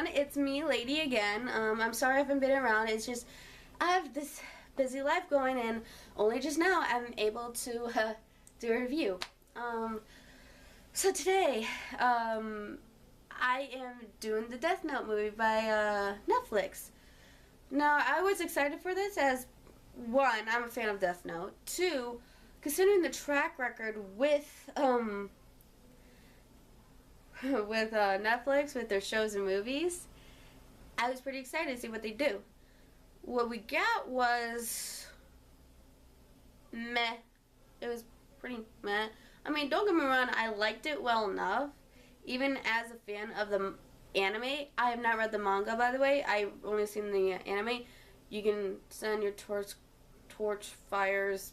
everyone, it's me, Lady, again. I'm sorry I haven't been around. It's just I have this busy life going, and only just now I'm able to do a review. So today, I am doing the Death Note movie by Netflix. Now, I was excited for this as, one, I'm a fan of Death Note. Two, considering the track record with Netflix, with their shows and movies, I was pretty excited to see what they do. What we got was meh. It was pretty meh. I mean, don't get me wrong, I liked it well enough. Even as a fan of the anime, I have not read the manga, by the way. I've only seen the anime. You can send your torch fires,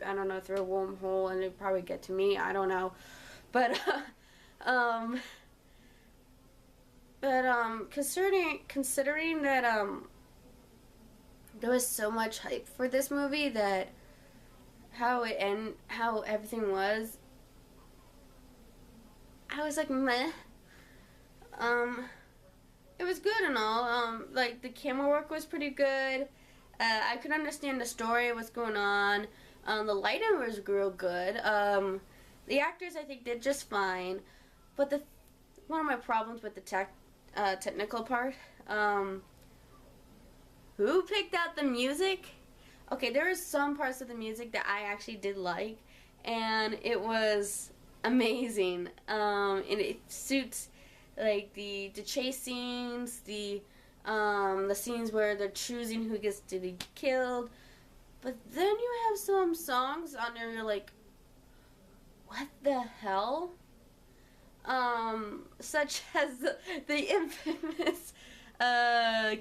I don't know, through a wormhole and it'd probably get to me. I don't know. But considering that there was so much hype for this movie, that how everything was, I was like meh. It was good and all. Like the camera work was pretty good. I could understand the story, what's going on. The lighting was real good. The actors, I think, did just fine. But one of my problems with the technical part, who picked out the music? Okay, there are some parts of the music that I actually did like, and it was amazing. And it suits like the chase scenes, the scenes where they're choosing who gets to be killed. But then you have some songs on there, you're like, what the hell? Such as the infamous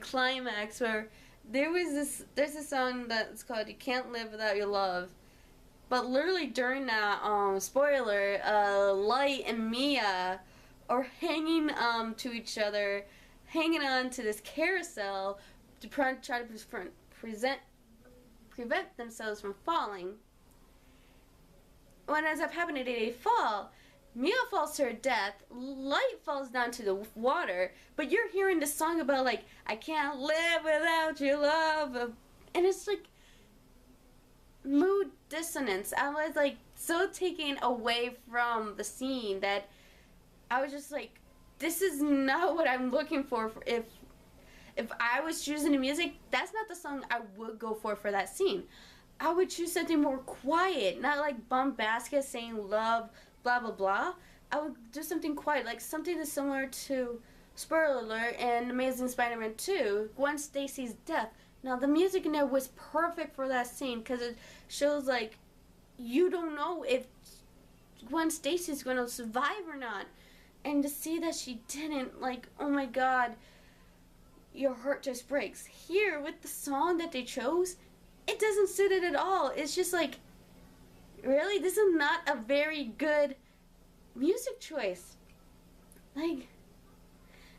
climax where there's a song that's called "You Can't Live Without Your Love," but literally during that, spoiler, Light and Mia are hanging to each other, hanging on to this carousel to try to prevent themselves from falling. What ends up happening, they fall. Mia falls to her death. Light falls down to the water. But you're hearing this song about, like, I can't live without your love. And it's like mood dissonance. I was like so taken away from the scene that I was just like, this is not what I'm looking for. If I was choosing the music, that's not the song I would go for that scene. I would choose something more quiet, not like bombastic saying love, blah blah blah. I would do something quiet, like something that's similar to, spoiler alert, and Amazing Spider-Man 2, Gwen Stacy's death. Now the music in there was perfect for that scene because it shows like you don't know if Gwen Stacy's going to survive or not, and to see that she didn't, like, oh my god, your heart just breaks. Here with the song that they chose, it doesn't suit it at all. It's just like, really? This is not a very good music choice. Like,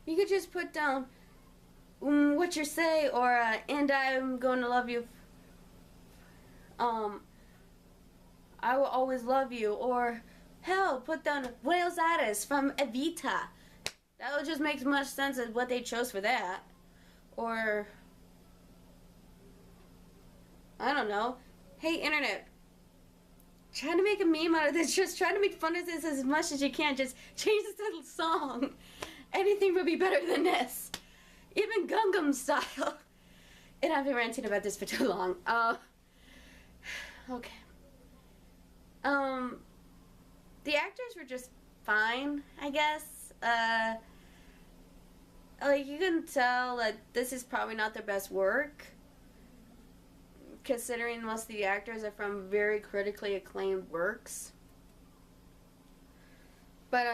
you could just put down What You Say, or And I'm Going to Love You, I Will Always Love You, or hell, put down Buenos Aires from Evita. That would just make much sense as what they chose for that. Or, I don't know. Hey, internet. Trying to make a meme out of this. Just try to make fun of this as much as you can. Just change the song. Anything would be better than this. Even Gangnam Style. And I've been ranting about this for too long. Okay. The actors were just fine, I guess. Like, you can tell that this is probably not their best work, considering most of the actors are from very critically acclaimed works. But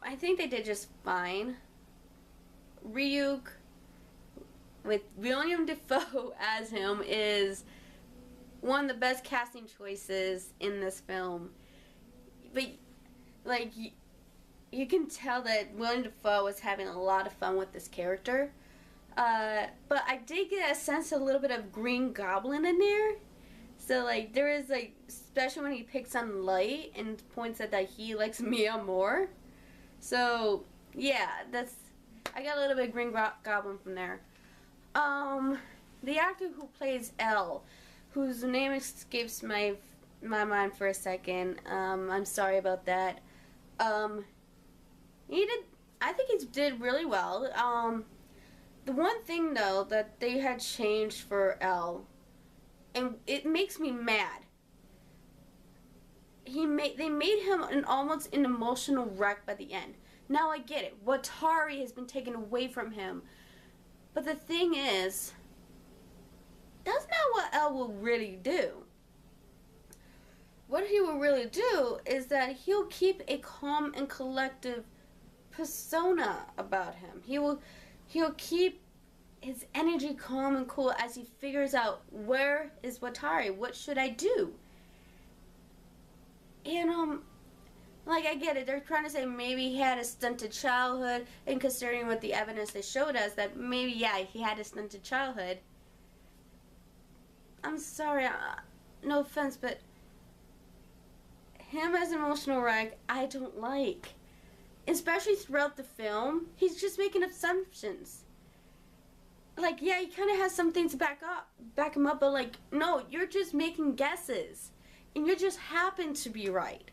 I think they did just fine. Ryuk, with William Dafoe as him, is one of the best casting choices in this film. But, like, you can tell that William Dafoe was having a lot of fun with this character. But I did get a sense of a little bit of Green Goblin in there. So, like, there is, like, especially when he picks on Light and points out that he likes Mia more. So, Yeah, I got a little bit of Green Goblin from there. The actor who plays L, whose name escapes my mind for a second. I'm sorry about that. He did. I think he did really well. The one thing though that they had changed for L, and it makes me mad. They made him almost an emotional wreck by the end. Now I get it. Watari has been taken away from him, but the thing is, that's not what L will really do. What he will really do is that he'll keep a calm and collective persona about him. He'll keep his energy calm and cool as he figures out, where is Watari? What should I do? And like, I get it. They're trying to say maybe he had a stunted childhood, and considering what the evidence they showed us, that maybe, yeah, he had a stunted childhood. I'm sorry, no offense, but him as an emotional wreck, I don't like. Especially throughout the film, he's just making assumptions. Like, yeah, he kind of has some things to back him up, but like, no, you're just making guesses, and you just happen to be right.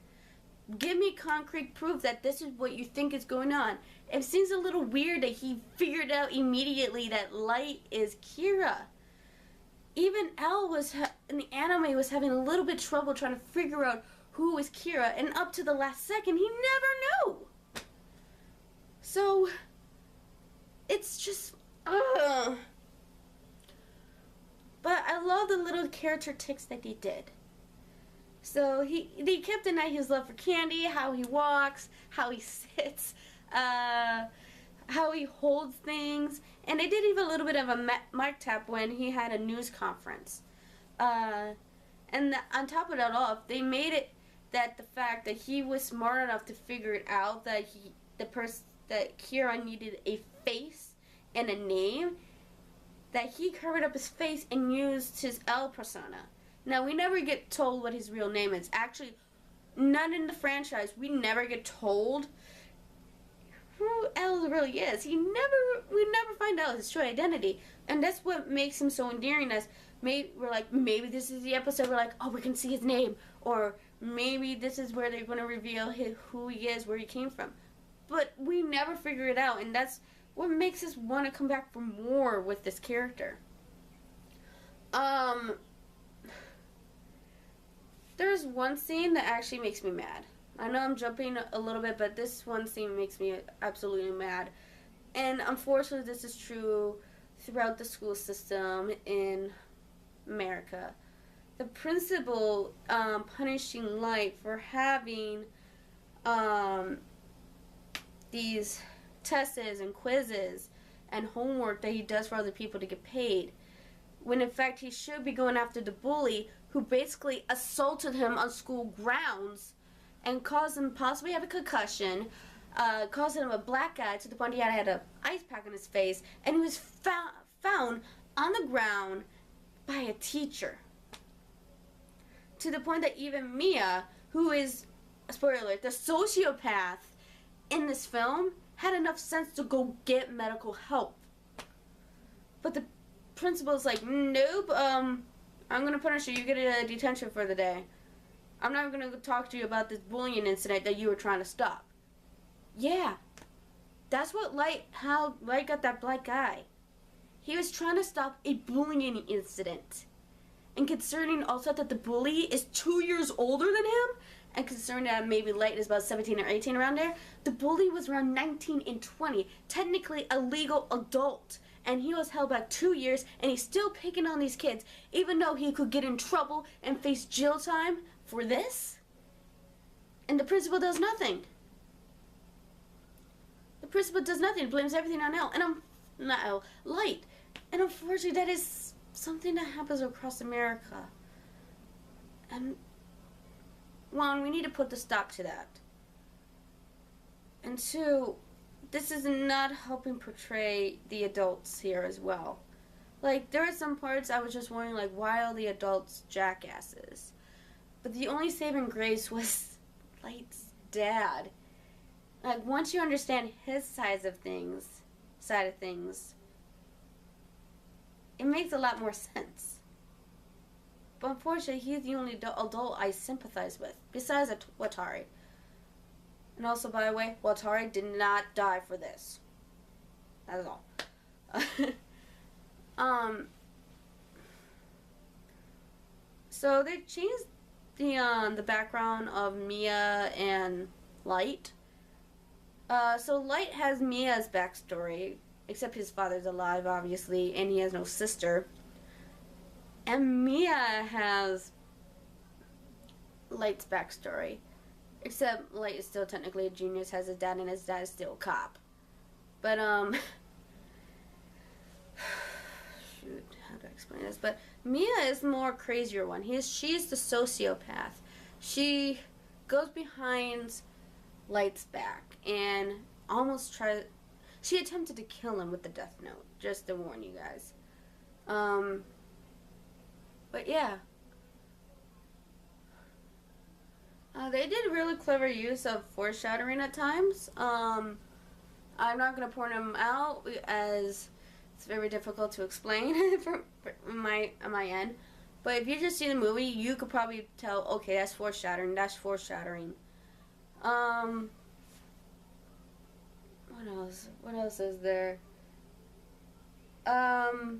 Give me concrete proof that this is what you think is going on. It seems a little weird that he figured out immediately that Light is Kira. Even L in the anime was having a little bit trouble trying to figure out who was Kira, and up to the last second, he never knew. So, it's just, ugh. But I love the little character tics that they did. So they kept denying his love for candy, how he walks, how he sits, how he holds things, and they did even a little bit of a mic tap when he had a news conference. And on top of that all, they made it that the fact that he was smart enough to figure it out that that Kira needed a face and a name, that he covered up his face and used his L persona. Now, we never get told what his real name is. Actually, none in the franchise, we never get told who L really is. We never find out his true identity. And that's what makes him so endearing. We're like, maybe this is the episode we're like, oh, we can see his name. Or maybe this is where they're going to reveal who he is, where he came from. But we never figure it out. And that's what makes us want to come back for more with this character. There's one scene that actually makes me mad. I know I'm jumping a little bit, but this one scene makes me absolutely mad. And unfortunately, this is true throughout the school system in America. The principal punishing Light for having these tests and quizzes and homework that he does for other people to get paid, when in fact he should be going after the bully who basically assaulted him on school grounds and caused him possibly have a concussion, caused him a black eye to the point he had an ice pack on his face, and he was found on the ground by a teacher. To the point that even Mia, who is, spoiler alert, the sociopath in this film, had enough sense to go get medical help. But the principal's like, nope, I'm going to punish you. You get a detention for the day. I'm not going to talk to you about this bullying incident that you were trying to stop. Yeah. That's what how Light got that black eye. He was trying to stop a bullying incident. And concerning also that the bully is 2 years older than him, and concerning that maybe Light is about 17 or 18 around there, the bully was around 19 and 20. Technically a legal adult. And he was held back 2 years, and he's still picking on these kids, even though he could get in trouble and face jail time for this. And the principal does nothing. The principal does nothing, blames everything on Light. And unfortunately, that is something that happens across America. And one, we need to put the stop to that. And two, this is not helping portray the adults here as well. Like, there are some parts I was just wondering, like, why are the adults jackasses? But the only saving grace was Light's dad. like once you understand his side of things, it makes a lot more sense. But unfortunately, he's the only adult I sympathize with, besides Watari. And also, by the way, Watari did not die for this. That is all. So they changed the background of Mia and Light. So Light has Mia's backstory, except his father's alive, obviously, and he has no sister. And Mia has Light's backstory, except Light is still technically a genius, has a dad, and his dad is still a cop. But shoot, how do I explain this? But Mia is the more crazier one. She's the sociopath. She goes behind Light's back and she attempted to kill him with the death note, just to warn you guys. But yeah. They did really clever use of foreshadowing at times. I'm not going to point them out as it's very difficult to explain from my end. But if you just see the movie, you could probably tell, okay, that's foreshadowing, that's foreshadowing. What else? What else is there? Oh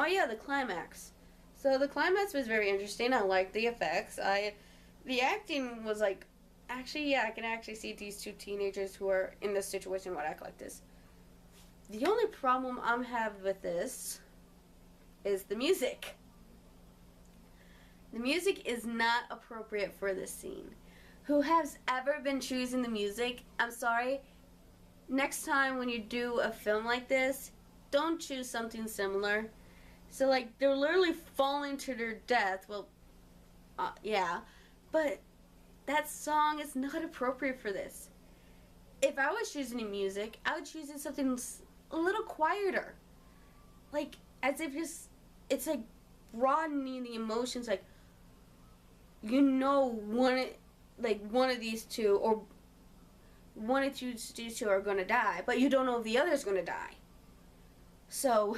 yeah, the climax. So the climax was very interesting. I liked the effects. The acting was like, actually, yeah, I can actually see these two teenagers who are in this situation would act like this. The only problem I'm having with this is the music. The music is not appropriate for this scene. Who has ever been choosing the music? I'm sorry. Next time when you do a film like this, don't choose something similar. So, like, they're literally falling to their death. Well, yeah. But that song is not appropriate for this. If I was choosing music, I would choose something a little quieter. Like, as if it's like broadening the emotions. Like, you know, one of these two, or one of these two are going to die, but you don't know if the other's going to die. So,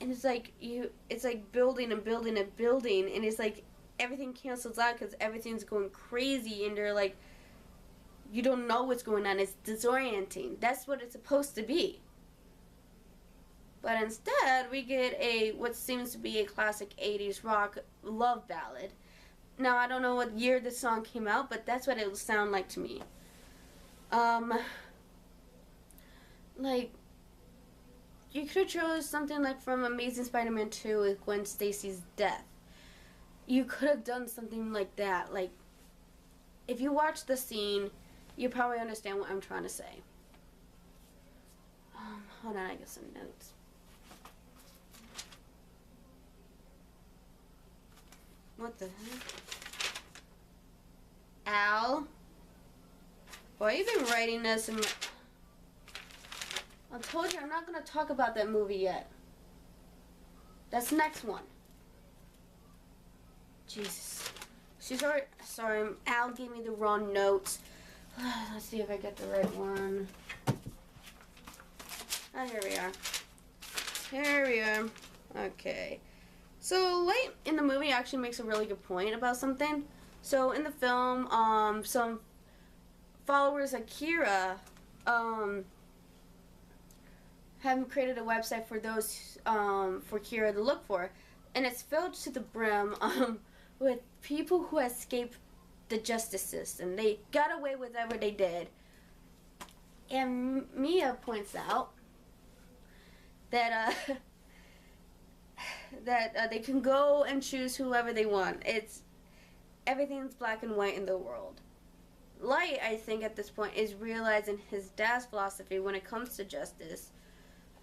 and it's like building and building and building, and it's like everything cancels out because everything's going crazy, and they're like, you don't know what's going on. It's disorienting. That's what it's supposed to be. But instead, we get what seems to be a classic 80s rock love ballad. Now, I don't know what year this song came out, but that's what it will sound like to me. Like, you could have chose something like from Amazing Spider-Man 2 with Gwen Stacy's death. You could have done something like that. Like, if you watch the scene, you probably understand what I'm trying to say. Hold on, I got some notes. What the heck? Al? Boy, you've been writing this in my... I told you I'm not going to talk about that movie yet. That's the next one. Jesus. She's already... Sorry, Al gave me the wrong notes. Let's see if I get the right one. Oh, here we are. Here we are. Okay. So, Light in the movie actually makes a really good point about something. So, in the film, some followers of Kira, have created a website for those, for Kira to look for. And it's filled to the brim, with people who escaped the justice system. They got away with whatever they did. And Mia points out that, they can go and choose whoever they want. Everything's black and white in the world. Light, I think, at this point, is realizing his dad's philosophy when it comes to justice.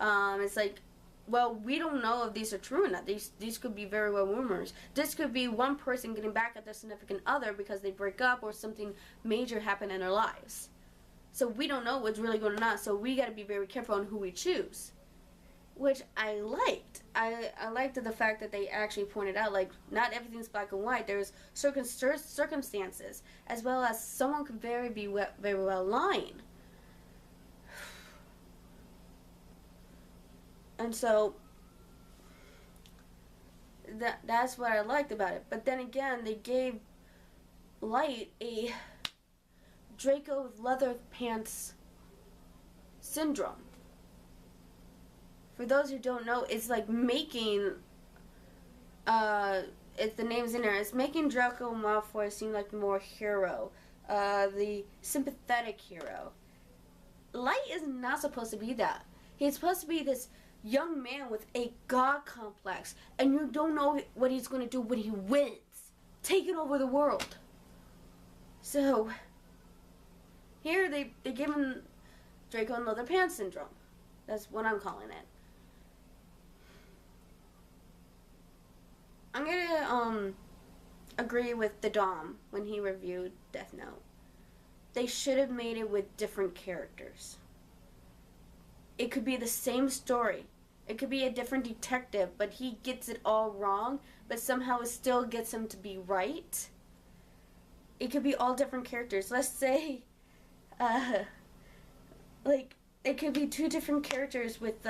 It's like, well, we don't know if these are true or not. These could be very well rumors. This could be one person getting back at their significant other because they break up or something major happened in their lives. So we don't know what's really going on. So we got to be very careful on who we choose. which I liked. I liked the fact that they actually pointed out, like, not everything's black and white. There's circumstances, as well as someone could very well lying. And so that's what I liked about it. But then again, they gave Light a Draco with leather pants syndrome. For those who don't know, it's like making, it's the name's in there, it's making Draco Malfoy seem like the more hero, the sympathetic hero. Light is not supposed to be that. He's supposed to be this young man with a god complex, and you don't know what he's going to do when he wins, taking over the world. So, here they give him Draco and leather pants syndrome. That's what I'm calling it. I'm gonna agree with the Dom when he reviewed Death Note. They should have made it with different characters. It could be the same story. It could be a different detective, but he gets it all wrong, but somehow it still gets him to be right. It could be all different characters. Let's say, like, it could be two different characters with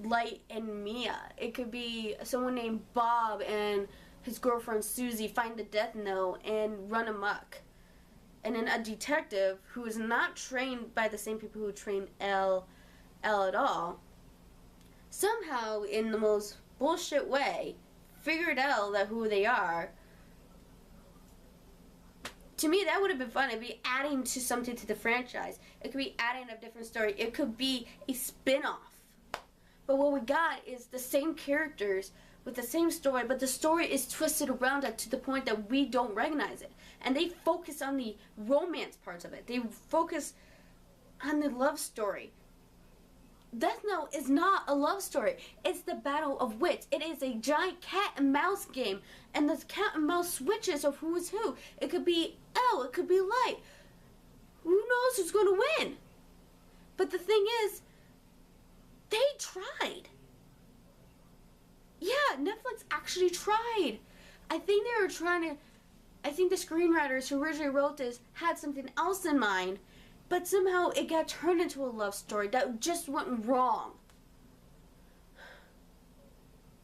Light and Mia. It could be someone named Bob and his girlfriend Susie find the Death Note and run amok. And then a detective who is not trained by the same people who train L at all, somehow in the most bullshit way figured out that who they are. To me, that would have been fun. It'd be adding to something to the franchise. It could be adding a different story. It could be a spin-off. But what we got is the same characters with the same story, but the story is twisted around it to the point that we don't recognize it. And they focus on the romance parts of it. They focus on the love story. Death Note is not a love story. It's the battle of wits. It is a giant cat and mouse game. And the cat and mouse switches of who is who. It could be L, it could be Light. Who knows who's going to win? But the thing is, they tried. Yeah, Netflix actually tried. I think they were trying to, I think the screenwriters who originally wrote this had something else in mind, but somehow it got turned into a love story that just went wrong.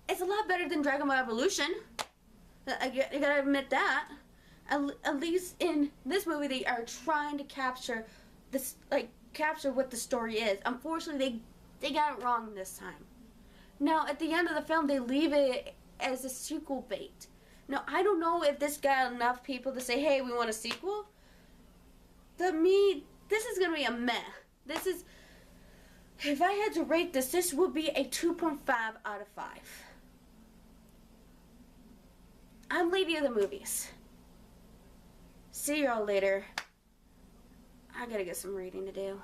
It's a lot better than Dragon Ball Evolution. I gotta admit that. At least in this movie, they are trying to capture this, capture what the story is. Unfortunately, they got it wrong this time. Now, at the end of the film, they leave it as a sequel bait. Now, I don't know if this got enough people to say, hey, we want a sequel. To me, this is going to be a meh. This is, if I had to rate this, this would be a 2.5 out of 5. I'm Lady of the Movies. See y'all later. I gotta get some reading to do.